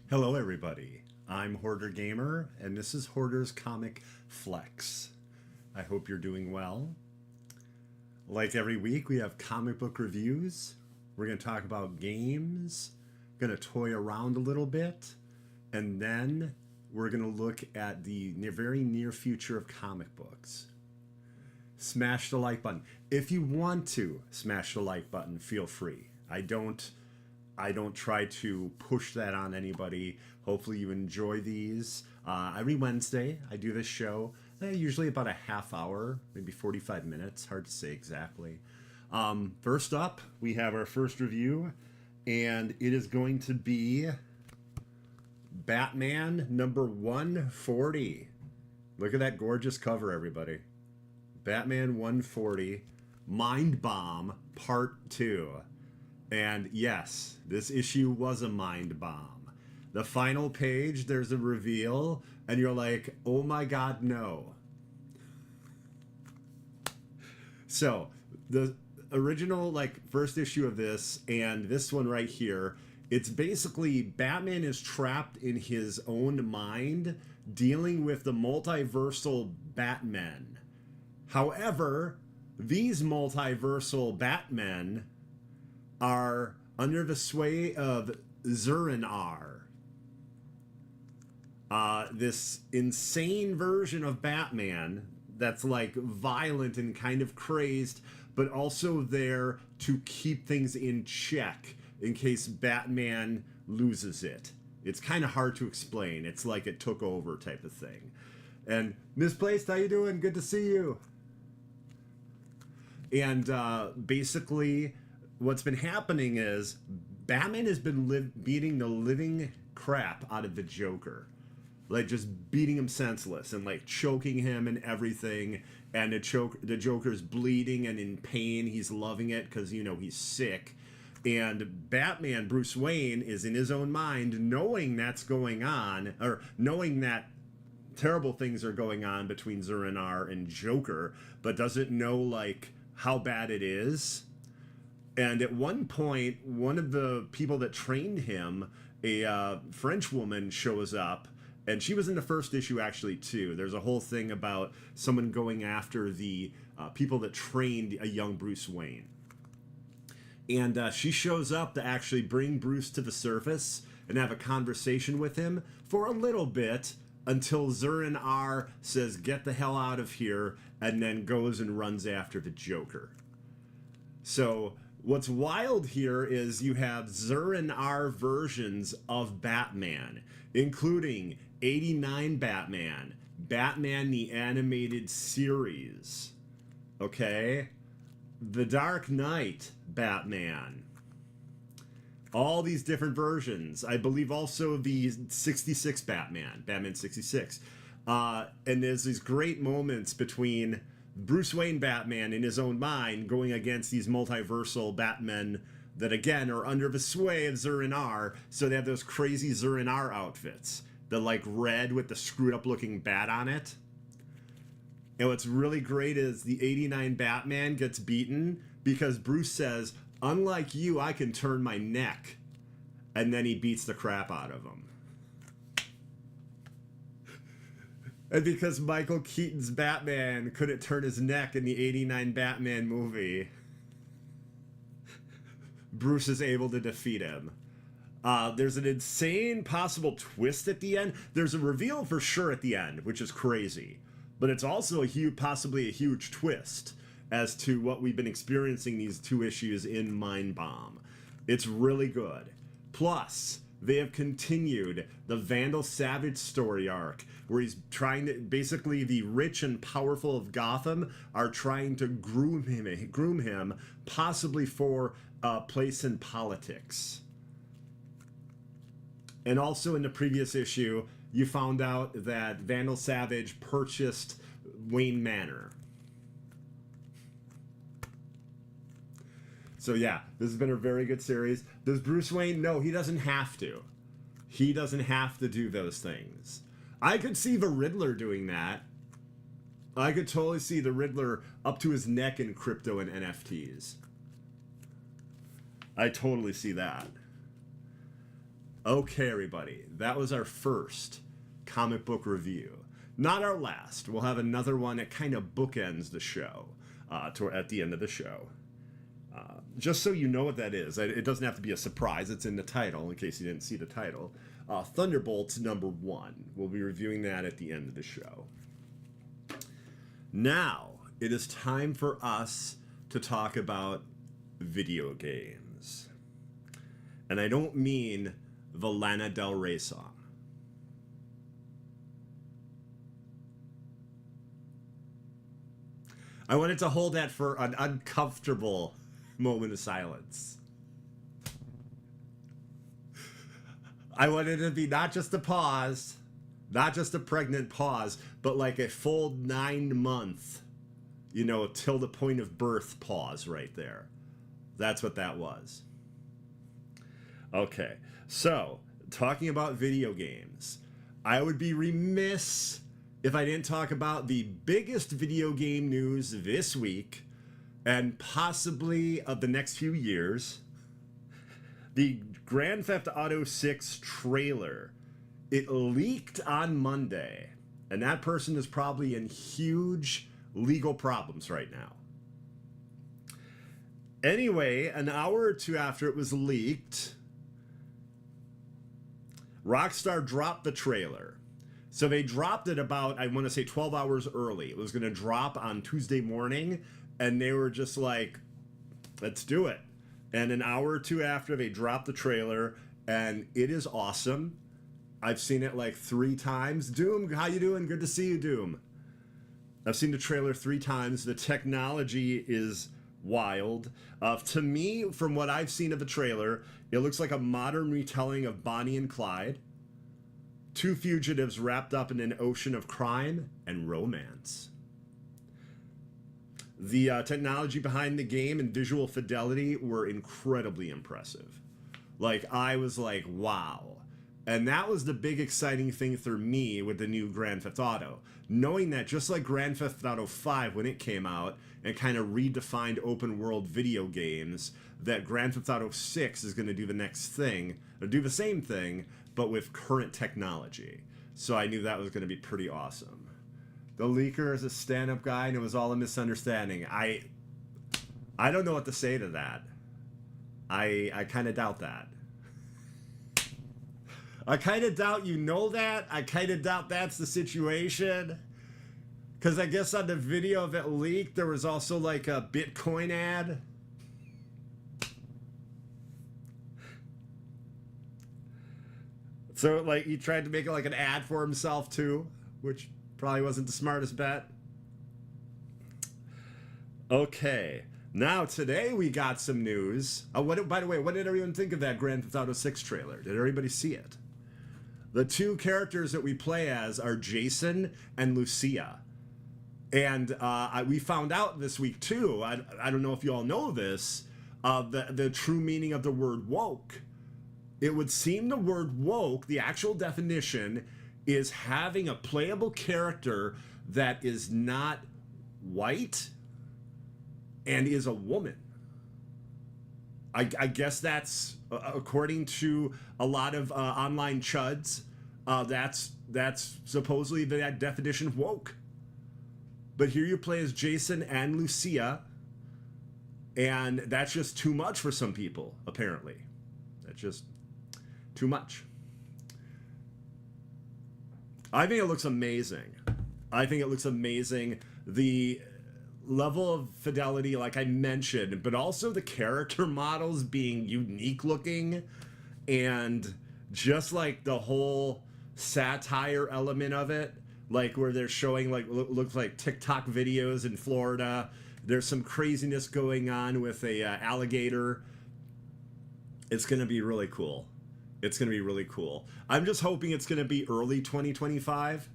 Hello, everybody. I'm Hoarder Gamer, and this is Hoarder's Comic Flex. I hope you're doing well. Like every week, we have comic book reviews. We're going to talk about games, going to toy around a little bit, and then we're going to look at the very near future of comic books. Smash the like button. If you want to smash the like button, feel free. I don't try to push that on anybody. Hopefully you enjoy these. Every Wednesday, I do this show, usually about a half hour, maybe 45 minutes. Hard to say exactly. First up, we have our first review, and it is going to be Batman number 140. Look at that gorgeous cover, everybody. Batman 140, Mind Bomb Part 2. And yes, this issue was a mind bomb. The final page, there's a reveal, and you're like, oh my god, no. So, the original, first issue of this, and this one right here, it's basically Batman is trapped in his own mind, dealing with the multiversal Batmen. However, these multiversal Batmen are under the sway of Zur-En-Arrh. This insane version of Batman that's violent and kind of crazed, but also there to keep things in check in case Batman loses it. It's kind of hard to explain. It's like it took over type of thing. And Misplaced, how you doing? Good to see you. And basically, what's been happening is Batman has been beating the living crap out of the Joker. Just beating him senseless and choking him and everything. And the Joker's bleeding and in pain. He's loving it because, he's sick. And Batman, Bruce Wayne, is in his own mind knowing that's going on, or knowing that terrible things are going on between Zur-En-Arrh and Joker, but doesn't know, how bad it is. And at one point, one of the people that trained him, a French woman, shows up. And she was in the first issue, actually, too. There's a whole thing about someone going after the people that trained a young Bruce Wayne. And she shows up to actually bring Bruce to the surface and have a conversation with him for a little bit until Zur-En-Arrh says, get the hell out of here, and then goes and runs after the Joker. So what's wild here is you have Zur-En-Arrh versions of Batman, including 89 Batman, Batman the Animated Series, okay? The Dark Knight Batman. All these different versions. I believe also the 66 Batman 66. And there's these great moments between Bruce Wayne Batman in his own mind going against these multiversal Batmen that, again, are under the sway of Zur-En-Arrh. So they have those crazy Zur-En-Arrh outfits. The, red with the screwed-up looking bat on it. And what's really great is the 89 Batman gets beaten because Bruce says, unlike you, I can turn my neck. And then he beats the crap out of him. And because Michael Keaton's Batman couldn't turn his neck in the 89 Batman movie, Bruce is able to defeat him. There's an insane possible twist at the end. There's a reveal for sure at the end, which is crazy. But it's also possibly a huge twist as to what we've been experiencing these two issues in Mind Bomb. It's really good. Plus, they have continued the Vandal Savage story arc, where he's trying to, basically the rich and powerful of Gotham are trying to groom him possibly for a place in politics. And also in the previous issue, you found out that Vandal Savage purchased Wayne Manor. So yeah, this has been a very good series. Does Bruce Wayne? No, he doesn't have to. He doesn't have to do those things. I could see the Riddler doing that. I could totally see the Riddler up to his neck in crypto and NFTs. I totally see that. Okay, everybody, that was our first comic book review. Not our last. We'll have another one that kind of bookends the show at the end of the show. Just so you know what that is, it doesn't have to be a surprise. It's in the title, in case you didn't see the title. Thunderbolts #1. We'll be reviewing that at the end of the show. Now, it is time for us to talk about video games. And I don't mean the Lana Del Rey song. I wanted to hold that for an uncomfortable moment of silence. I wanted it to be not just a pause, not just a pregnant pause, but like a full 9-month, till the point of birth pause right there. That's what that was. Okay, so talking about video games, I would be remiss if I didn't talk about the biggest video game news this week and possibly of the next few years. The Grand Theft Auto 6 trailer. It leaked on Monday, and that person is probably in huge legal problems right now. Anyway, an hour or two after it was leaked, Rockstar dropped the trailer. So they dropped it about, I want to say 12 hours early. It was going to drop on Tuesday morning, and they were just like, let's do it. And an hour or two after, they dropped the trailer, and it is awesome. I've seen it like 3 times. Doom, how you doing? Good to see you, Doom. I've seen the trailer 3 times. The technology is wild. To me, from what I've seen of the trailer, it looks like a modern retelling of Bonnie and Clyde. 2 fugitives wrapped up in an ocean of crime and romance. The technology behind the game and visual fidelity were incredibly impressive. Like, I was like, wow. And that was the big exciting thing for me with the new Grand Theft Auto. Knowing that just like Grand Theft Auto 5 when it came out and kind of redefined open world video games, that Grand Theft Auto 6 is going to do the next thing, or do the same thing, but with current technology. So I knew that was going to be pretty awesome. The leaker is a stand-up guy, and it was all a misunderstanding. I don't know what to say to that. I kind of doubt that. I kind of doubt you know that. I kind of doubt that's the situation. Because I guess on the video of it leaked, there was also like a Bitcoin ad. So, like, he tried to make it like an ad for himself, too, which probably wasn't the smartest bet. Okay. Now, today we got some news. By the way, what did everyone think of that Grand Theft Auto 6 trailer? Did everybody see it? The 2 characters that we play as are Jason and Lucia. And we found out this week, too, I don't know if you all know this, the true meaning of the word woke. It would seem the word woke, the actual definition, is having a playable character that is not white and is a woman. I guess that's, according to a lot of online chuds, that's supposedly the definition of woke. But here you play as Jason and Lucia, and that's just too much for some people, apparently. That's just too much. I think it looks amazing. I think it looks amazing. The level of fidelity, like I mentioned, but also the character models being unique looking, and just like the whole satire element of it, like where they're showing like looks like TikTok videos in Florida. There's some craziness going on with a alligator. It's gonna be really cool. It's going to be really cool. I'm just hoping it's going to be early 2025,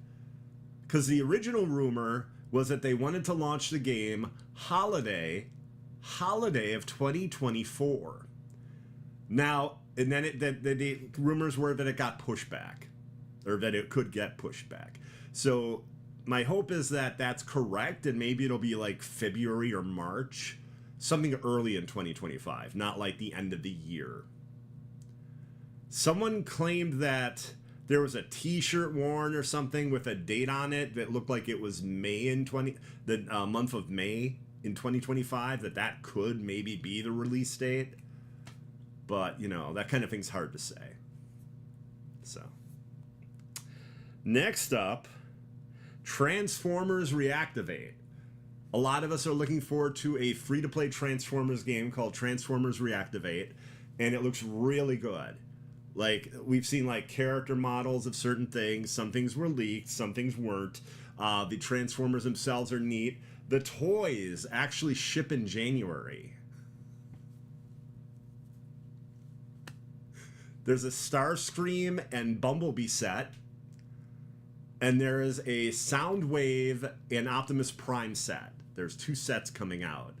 because the original rumor was that they wanted to launch the game holiday of 2024. Now, and then the rumors were that it got pushed back, or that it could get pushed back. So my hope is that that's correct, and maybe it'll be like February or March, something early in 2025, not like the end of the year. someone claimed that there was a T-shirt worn or something with a date on it that looked like it was the month of May in 2025. That could maybe be the release date, but you know, that kind of thing's hard to say. So next up, Transformers Reactivate. A lot of us are looking forward to a free-to-play Transformers game called Transformers Reactivate, and it looks really good. Like, we've seen, like, character models of certain things. Some things were leaked, some things weren't. The Transformers themselves are neat. The toys actually ship in January. There's a Starscream and Bumblebee set. And there is a Soundwave and Optimus Prime set. There's 2 sets coming out.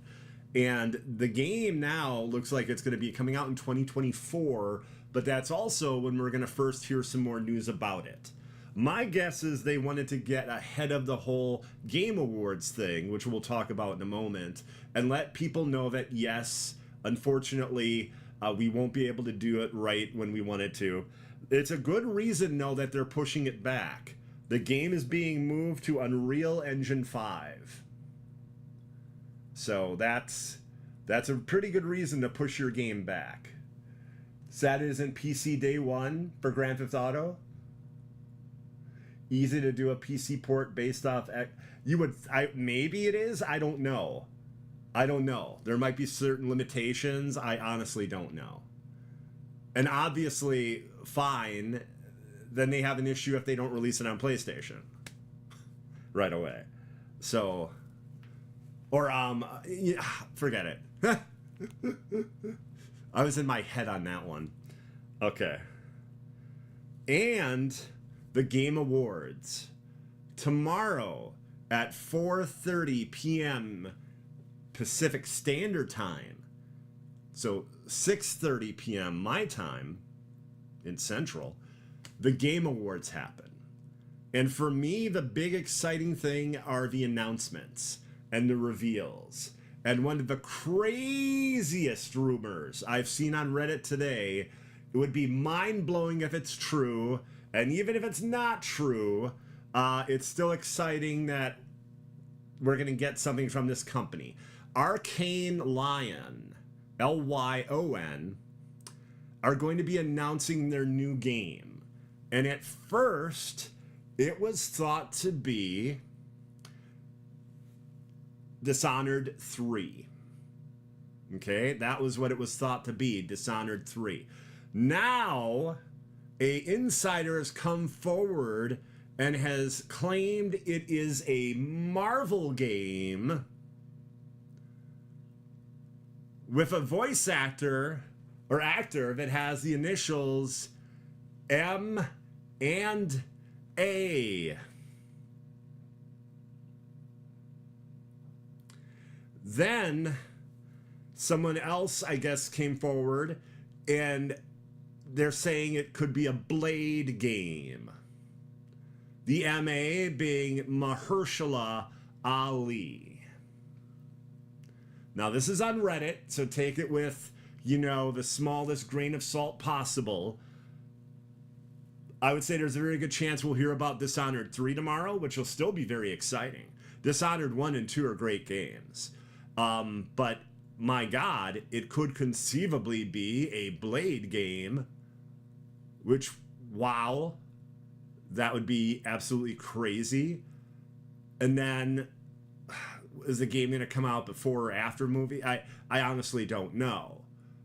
And the game now looks like it's going to be coming out in 2024, but that's also when we're going to first hear some more news about it. My guess is they wanted to get ahead of the whole Game Awards thing, which we'll talk about in a moment, and let people know that, yes, unfortunately, we won't be able to do it right when we want it to. It's a good reason, though, that they're pushing it back. The game is being moved to Unreal Engine 5. So that's a pretty good reason to push your game back. That isn't PC day one for Grand Theft Auto. Easy to do a PC port based off. Maybe it is. I don't know. There might be certain limitations. I honestly don't know. And obviously, fine. Then they have an issue if they don't release it on PlayStation right away. So, or forget it. I was in my head on that one. Okay. And the Game Awards tomorrow at 4:30 p.m. Pacific Standard Time. So 6:30 p.m. my time in Central. The Game Awards happen. And for me, the big exciting thing are the announcements and the reveals. And one of the craziest rumors I've seen on Reddit today, it would be mind-blowing if it's true. And even if it's not true, it's still exciting that we're going to get something from this company. Arcane Lion, Lyon, are going to be announcing their new game. And at first, it was thought to be Dishonored 3. Okay, that was what it was thought to be, Dishonored 3. Now, a insider has come forward and has claimed it is a Marvel game with a voice actor or actor that has the initials M and A. Then someone else, I guess, came forward and they're saying it could be a Blade game. The MA being Mahershala Ali. Now, this is on Reddit, so take it with, the smallest grain of salt possible. I would say there's a very good chance we'll hear about Dishonored 3 tomorrow, which will still be very exciting. Dishonored 1 and 2 are great games. But, my God, it could conceivably be a Blade game, which, wow, that would be absolutely crazy. And then, is the game going to come out before or after movie? I honestly don't know.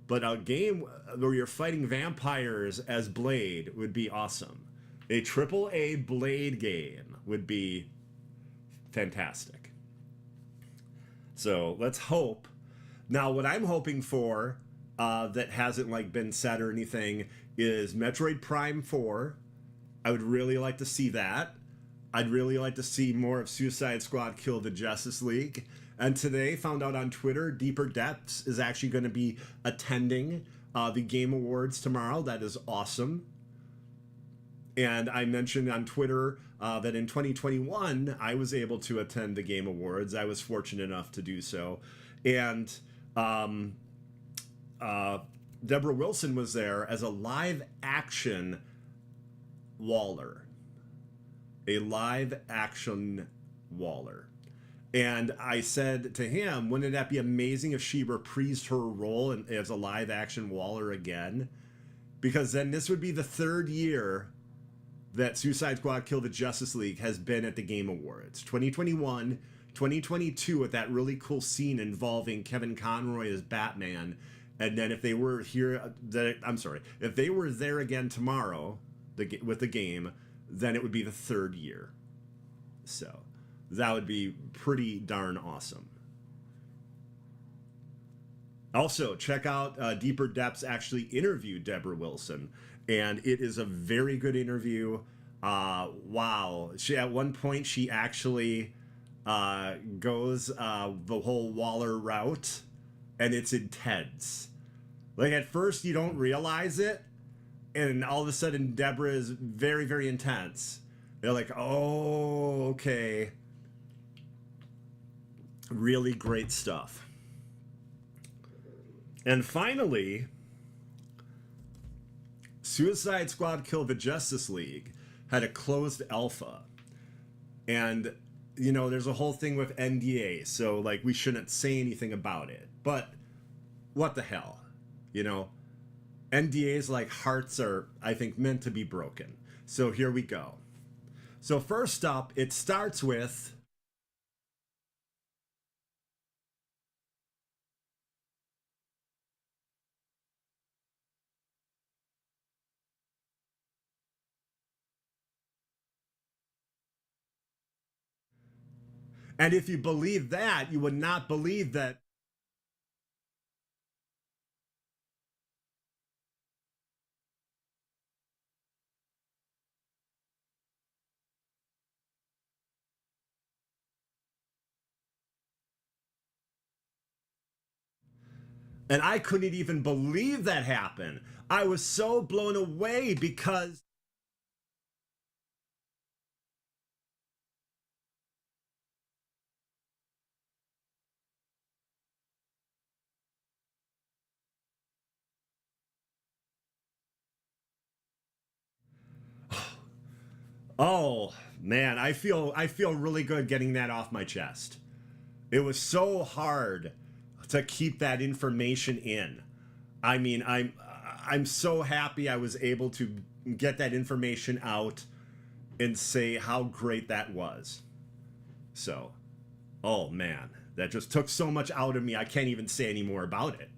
But a game where you're fighting vampires as Blade would be awesome. A AAA Blade game would be fantastic. So let's hope. Now, what I'm hoping for that hasn't been said or anything is Metroid Prime 4. I would really like to see that. I'd really like to see more of Suicide Squad Kill the Justice League. And today, found out on Twitter, Deeper Depths is actually going to be attending the Game Awards tomorrow. That is awesome. And I mentioned on Twitter that in 2021, I was able to attend the Game Awards. I was fortunate enough to do so. And Deborah Wilson was there as a live action Waller. A live action Waller. And I said to him, wouldn't that be amazing if she reprised her role as a live action Waller again? Because then this would be the third year that Suicide Squad Kill the Justice League has been at the Game Awards. 2021, 2022 with that really cool scene involving Kevin Conroy as Batman. And then if they were here, if they were there again tomorrow with the game, then it would be the third year. So that would be pretty darn awesome. Also, check out Deeper Depths actually interviewed Deborah Wilson, and it is a very good interview. Wow. At one point, she actually goes the whole Waller route, and it's intense. Like, at first, you don't realize it, and all of a sudden, Deborah is very, very intense. They're like, oh, okay. Really great stuff. And finally, Suicide Squad Kill the Justice League had a closed alpha. And, you know, there's a whole thing with NDA, so, like, we shouldn't say anything about it. But what the hell? You know, NDAs like hearts are, I think, meant to be broken. So here we go. So first up, it starts with... And if you believe that, you would not believe that. And I couldn't even believe that happened. I was so blown away because... Oh, man, I feel really good getting that off my chest. It was so hard to keep that information in. I mean, I'm so happy I was able to get that information out and say how great that was. So, oh man, that just took so much out of me. I can't even say any more about it.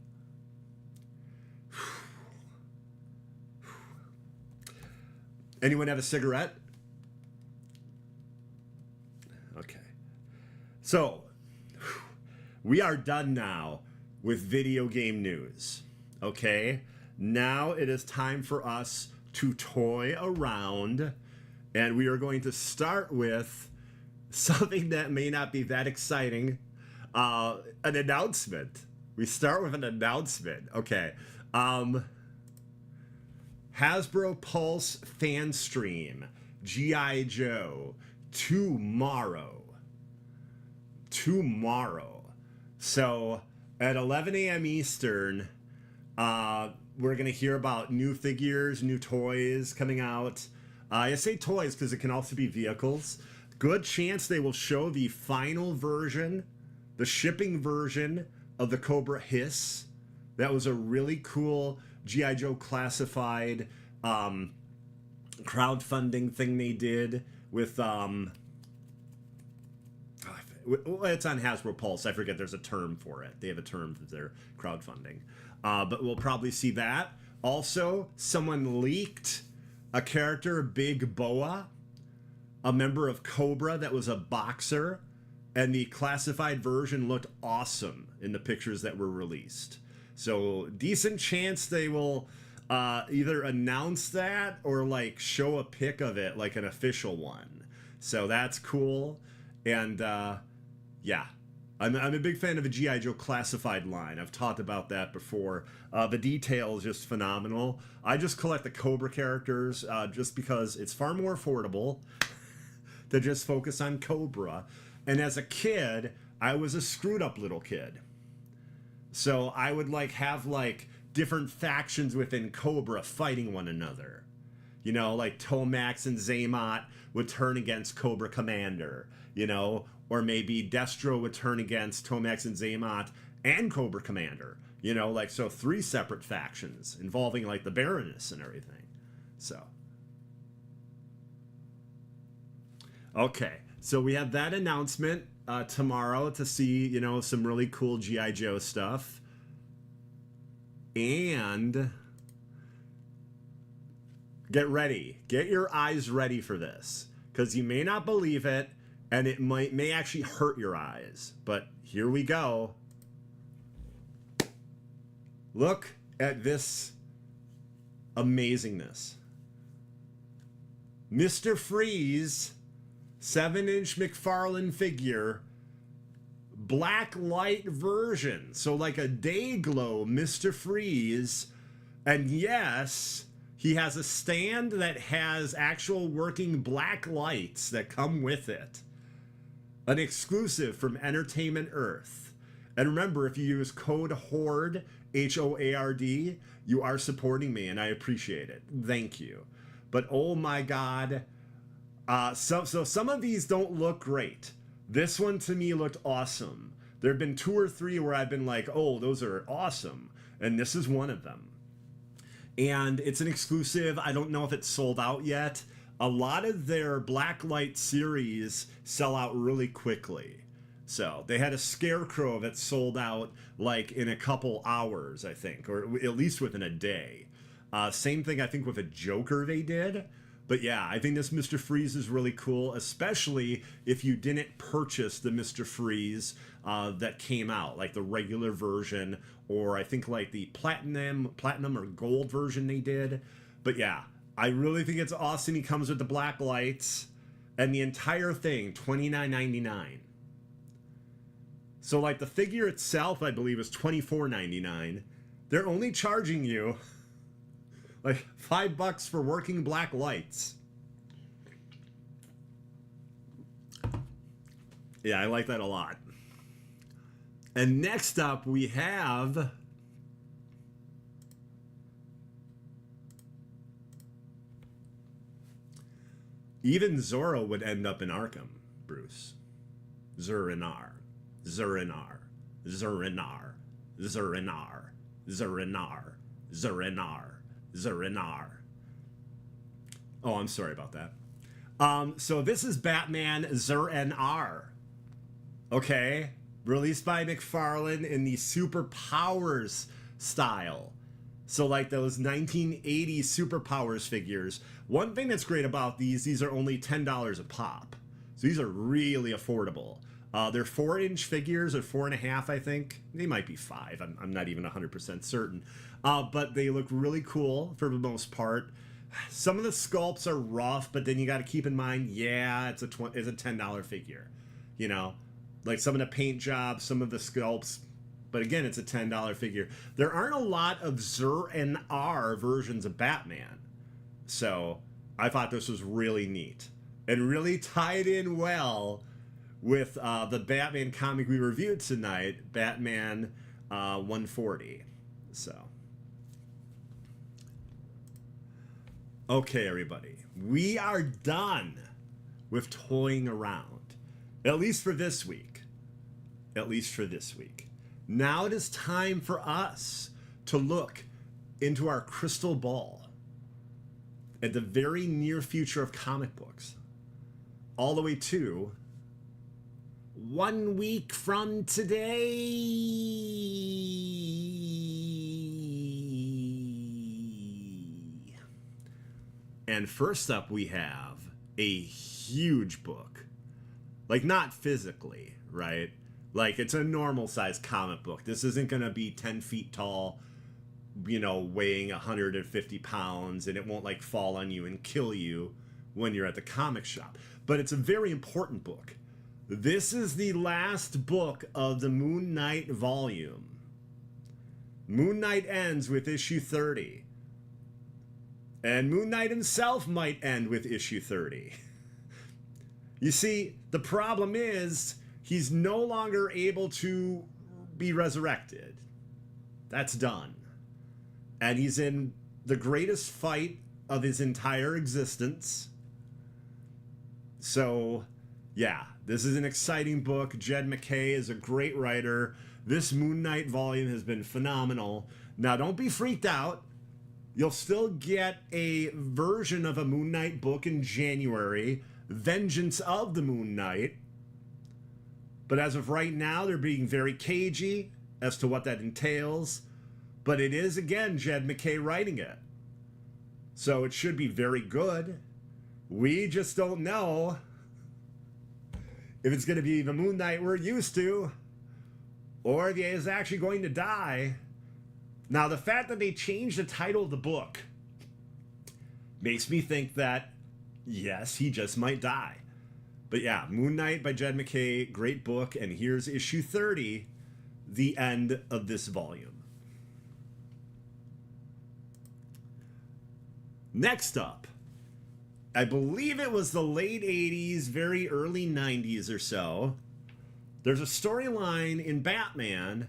Anyone have a cigarette? Okay. So, we are done now with video game news. Okay? Now it is time for us to toy around, and we are going to start with something that may not be that exciting. An announcement. We start with an announcement. Okay. Hasbro Pulse fan stream, G.I. Joe, tomorrow. So at 11 a.m. Eastern, we're going to hear about new figures, new toys coming out. I say toys because it can also be vehicles. Good chance they will show the final version, the shipping version of the Cobra Hiss. That was a really cool G.I. Joe classified crowdfunding thing they did with... it's on Hasbro Pulse. I forget there's a term for it. They have a term for their crowdfunding. But we'll probably see that. Also, someone leaked a character, Big Boa, a member of Cobra that was a boxer, and the classified version looked awesome in the pictures that were released. So decent chance they will either announce that or like show a pic of it, like an official one. So that's cool. And yeah, I'm a big fan of the G.I. Joe classified line. I've talked about that before. The detail is just phenomenal. I just collect the Cobra characters just because it's far more affordable to just focus on Cobra. And as a kid, I was a screwed up little kid. So I would like have like different factions within Cobra fighting one another. You know, like Tomax and Zaymot would turn against Cobra Commander, you know, or maybe Destro would turn against Tomax and Zaymot and Cobra Commander, you know, like, so 3 separate factions involving like the Baroness and everything. So, okay, so we have that announcement tomorrow to see, you know, some really cool G.I. Joe stuff. And get ready. Get your eyes ready for this, because you may not believe it, and it may actually hurt your eyes. But here we go. Look at this amazingness. Mr. Freeze, 7-inch McFarlane figure, black light version. So like a day glow Mr. Freeze. And yes, he has a stand that has actual working black lights that come with it. An exclusive from Entertainment Earth. And remember, if you use code HOARD, HOARD, you are supporting me, and I appreciate it. Thank you. But oh my God. So some of these don't look great. This one to me looked awesome. There have been 2 or 3 where I've been like, oh, those are awesome. And this is one of them. And it's an exclusive. I don't know if it's sold out yet. A lot of their Blacklight series sell out really quickly. So they had a Scarecrow that sold out like in a couple hours, I think, or at least within a day. Same thing, I think, with a Joker they did. But yeah, I think this Mr. Freeze is really cool, especially if you didn't purchase the Mr. Freeze that came out, like the regular version, or I think like the platinum or gold version they did. But yeah, I really think it's awesome. He comes with the black lights, and the entire thing, $29.99. So like the figure itself, I believe, is $24.99. They're only charging you like $5 for working black lights. Yeah, I like that a lot. And next up we have even Zorro would end up in Arkham, Bruce. Zurinar. Zurinar. Zurinar. Zurinar. Zurinar. Zurinar. Zurinar. Oh, I'm sorry about that. So this is Batman Zur-N-R. Okay? Released by McFarlane in the Superpowers style. So like those 1980s Superpowers figures. One thing that's great about these are only $10 a pop. So these are really affordable. They're 4-inch figures, or 4.5, I think. They might be 5. I'm not even 100% certain. But they look really cool for the most part. Some of the sculpts are rough, but then you got to keep in mind, yeah, it's a $10 figure. You know, like some of the paint jobs, some of the sculpts. But again, it's a $10 figure. There aren't a lot of Zur-N-R versions of Batman. So I thought this was really neat and really tied in well with the Batman comic we reviewed tonight, Batman 140. So, okay, everybody, we are done with toying around, at least for this week. At least for this week. Now it is time for us to look into our crystal ball at the very near future of comic books, all the way to 1 week from today. And first up, we have a huge book. Like, not physically, right? Like, it's a normal size comic book. This isn't going to be 10 feet tall, you know, weighing 150 pounds, and it won't, like, fall on you and kill you when you're at the comic shop. But it's a very important book. This is the last book of the Moon Knight volume. Moon Knight ends with issue 30. And Moon Knight himself might end with issue 30. You see, the problem is he's no longer able to be resurrected. That's done. and he's in the greatest fight of his entire existence. So, yeah, this is an exciting book. Jed MacKay is a great writer. This Moon Knight volume has been phenomenal. Now, don't be freaked out. You'll still get a version of a Moon Knight book in January, Vengeance of the Moon Knight. But as of right now, they're being very cagey as to what that entails. But it is, again, Jed MacKay writing it. So it should be very good. We just don't know if it's going to be the Moon Knight we're used to, or if he is actually going to die. Now, the fact that they changed the title of the book makes me think that, yes, he just might die. But yeah, Moon Knight by Jed MacKay, great book. And here's issue 30, the end of this volume. Next up, I believe it was the late 80s, very early 90s or so. There's a storyline in Batman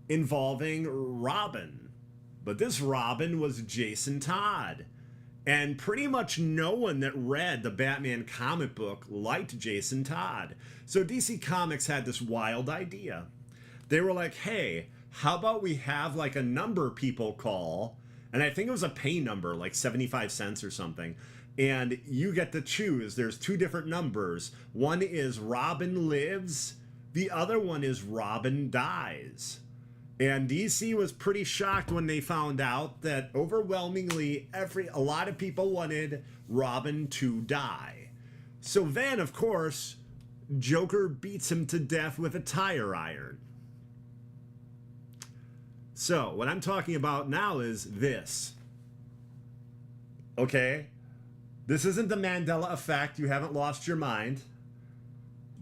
involving Robin. But this Robin was Jason Todd. And pretty much no one that read the Batman comic book liked Jason Todd. So DC Comics had this wild idea. They were like, hey, how about we have like a number people call? And I think it was a pay number, like 75 cents or something. And you get to choose. There's two different numbers. One is Robin Lives. The other one is Robin Dies. And DC was pretty shocked when they found out that overwhelmingly a lot of people wanted Robin to die. So then, of course, Joker beats him to death with a tire iron. So what I'm talking about now is this. Okay? This isn't the Mandela effect. You haven't lost your mind.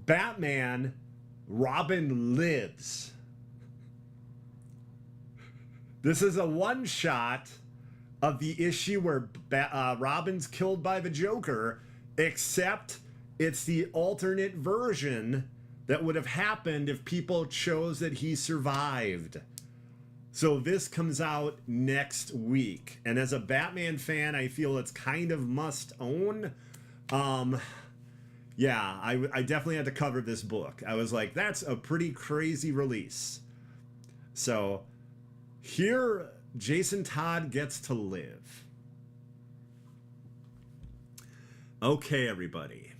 Batman, Robin lives. This is a one-shot of the issue where Robin's killed by the Joker, except it's the alternate version that would have happened if people chose that he survived. So this comes out next week. And as a Batman fan, I feel it's kind of must own. Yeah, I definitely had to cover this book. I was like, that's a pretty crazy release. So here, Jason Todd gets to live. Okay, everybody.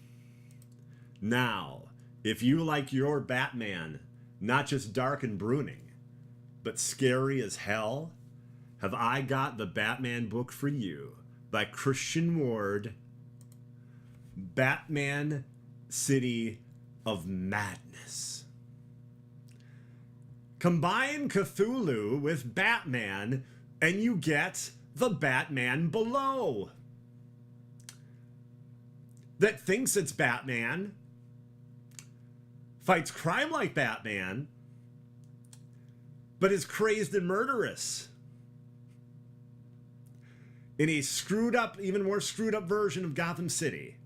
Now, if you like your Batman, not just dark and brooding, but scary as hell, have I got the Batman book for you by Christian Ward, Batman City of Madness. Combine Cthulhu with Batman and you get the Batman below. That thinks it's Batman, fights crime like Batman, but is crazed and murderous. In a screwed up, even more screwed up version of Gotham City.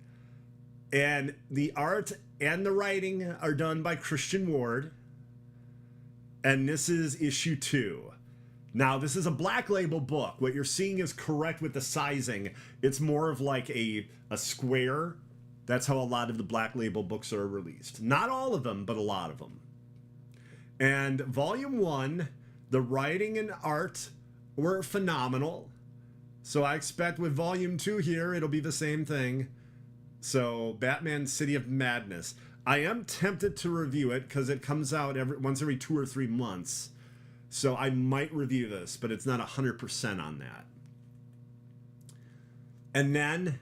And the art and the writing are done by Christian Ward. And this is issue 2. Now, this is a Black Label book. What you're seeing is correct with the sizing. It's more of like a square. That's how a lot of the Black Label books are released. Not all of them, but a lot of them. And volume 1, the writing and art were phenomenal. So I expect with volume 2 here, it'll be the same thing. So Batman City of Madness. I am tempted to review it because it comes out once every 2 or 3 months. So I might review this, but it's not 100% on that. And then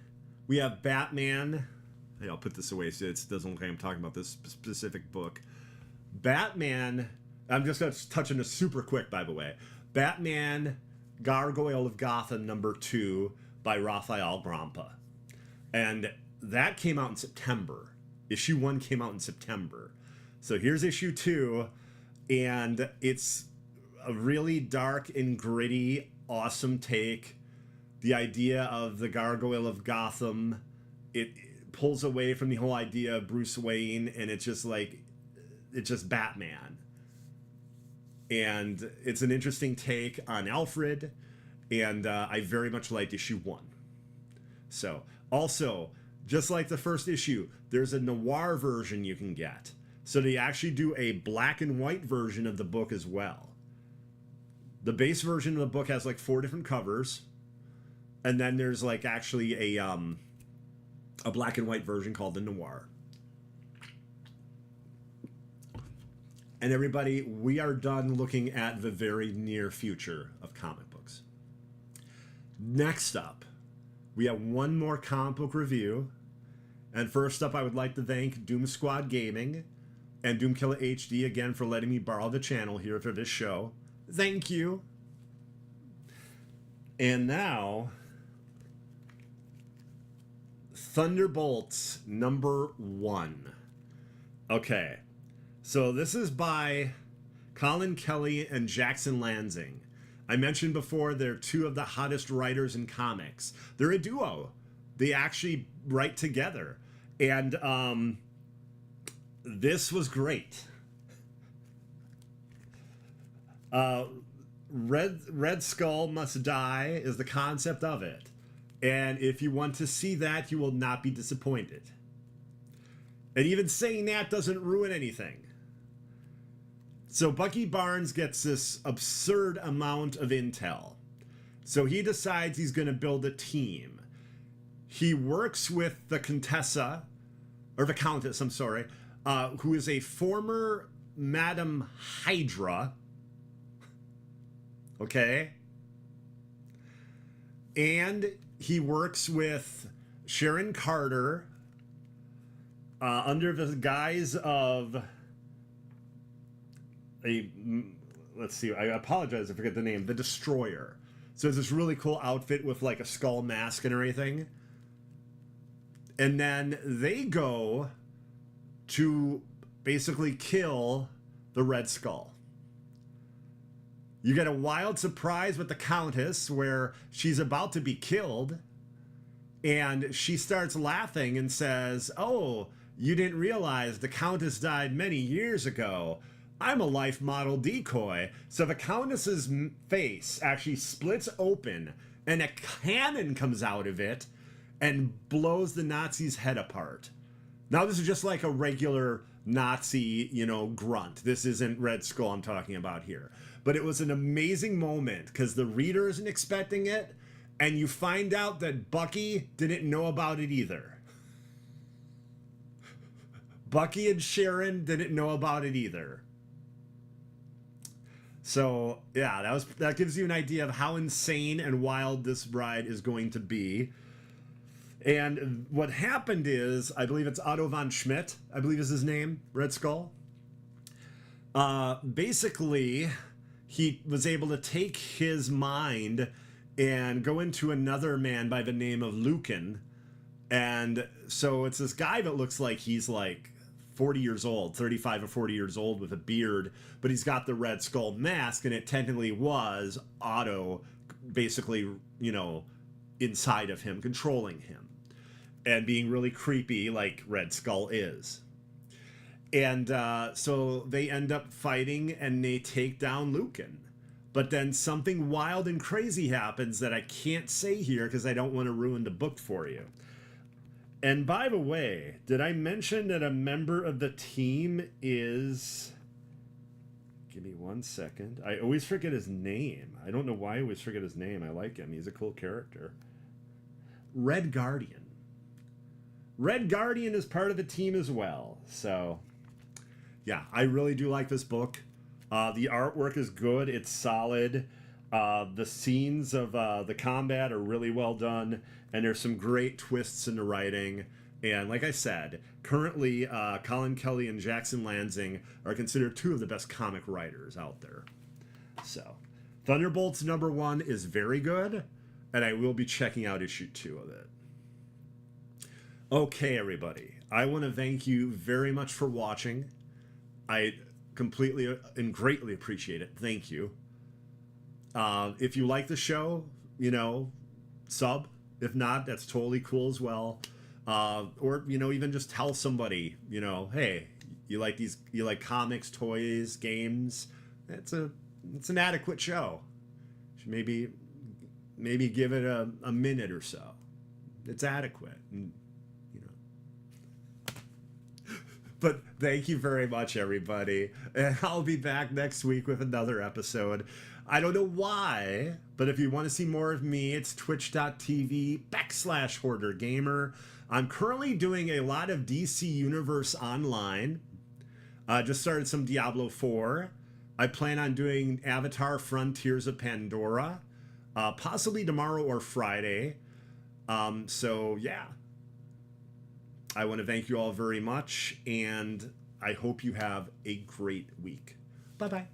we have Batman. Hey, I'll put this away so it doesn't look like I'm talking about this specific book. Batman, I'm just going to touch on this super quick, by the way. Batman, Gargoyle of Gotham #2 by Rafael Grampa. And that came out in September. Issue 1 came out in September. So here's issue 2, and it's a really dark and gritty, awesome take. The idea of the Gargoyle of Gotham, it pulls away from the whole idea of Bruce Wayne, and it's just like, it's just Batman. And it's an interesting take on Alfred, and I very much liked issue 1. So, also, just like the first issue, there's a noir version you can get. So they actually do a black and white version of the book as well. The base version of the book has like 4 different covers, and then there's like actually a black and white version called the noir. And everybody, we are done looking at the very near future of comic books. Next up, we have one more comic book review. And first up, I would like to thank Doom Squad Gaming and Doomkiller HD again for letting me borrow the channel here for this show. Thank you. And now, Thunderbolts #1. Okay, so this is by Colin Kelly and Jackson Lansing. I mentioned before they're 2 of the hottest writers in comics. They're a duo. They actually write together. And this was great. Red Skull Must Die is the concept of it. And if you want to see that, you will not be disappointed. And even saying that doesn't ruin anything. So Bucky Barnes gets this absurd amount of intel. So he decides he's going to build a team. He works with the Countess, I'm sorry, who is a former Madam Hydra. Okay? And he works with Sharon Carter under the guise of let's see, I apologize, I forget the name, the Destroyer. So it's this really cool outfit with like a skull mask and everything. And then they go to basically kill the Red Skull. You get a wild surprise with the Countess where she's about to be killed. And she starts laughing and says, "Oh, you didn't realize the Countess died many years ago. I'm a life model decoy." So the Countess's face actually splits open and a cannon comes out of it and blows the Nazi's head apart. Now this is just like a regular Nazi, grunt. This isn't Red Skull I'm talking about here. But it was an amazing moment because the reader isn't expecting it, and you find out that Bucky didn't know about it either. Bucky and Sharon didn't know about it either. So, yeah, that gives you an idea of how insane and wild this ride is going to be. And what happened is, I believe it's Otto von Schmidt, I believe is his name, Red Skull. Basically, he was able to take his mind and go into another man by the name of Lucan. And so it's this guy that looks like he's like 40 years old, 35 or 40 years old with a beard, but he's got the Red Skull mask, and it technically was Otto basically, inside of him, controlling him and being really creepy like Red Skull is. And so they end up fighting and they take down Lucan. But then something wild and crazy happens that I can't say here because I don't want to ruin the book for you. And by the way, did I mention that a member of the team is... Give me 1 second. I always forget his name. I don't know why I always forget his name. I like him. He's a cool character. Red Guardian. Red Guardian is part of the team as well. So, yeah, I really do like this book. The artwork is good. It's solid. The scenes of the combat are really well done. And there's some great twists in the writing. And like I said, currently Colin Kelly and Jackson Lansing are considered 2 of the best comic writers out there. So, Thunderbolts #1 is very good. And I will be checking out issue 2 of it. Okay, everybody. I want to thank you very much for watching. I completely and greatly appreciate it. Thank you. If you like the show, sub. If not, that's totally cool as well. Or, even just tell somebody, hey, you like comics, toys, games. It's an adequate show. You should maybe maybe give it a minute or so. It's adequate. And, you know. But thank you very much, everybody. And I'll be back next week with another episode. I don't know why, but if you want to see more of me, it's twitch.tv/Hoarder Gamer. I'm currently doing a lot of DC Universe Online. Just started some Diablo 4. I plan on doing Avatar Frontiers of Pandora, possibly tomorrow or Friday. So, yeah. I want to thank you all very much, and I hope you have a great week. Bye-bye.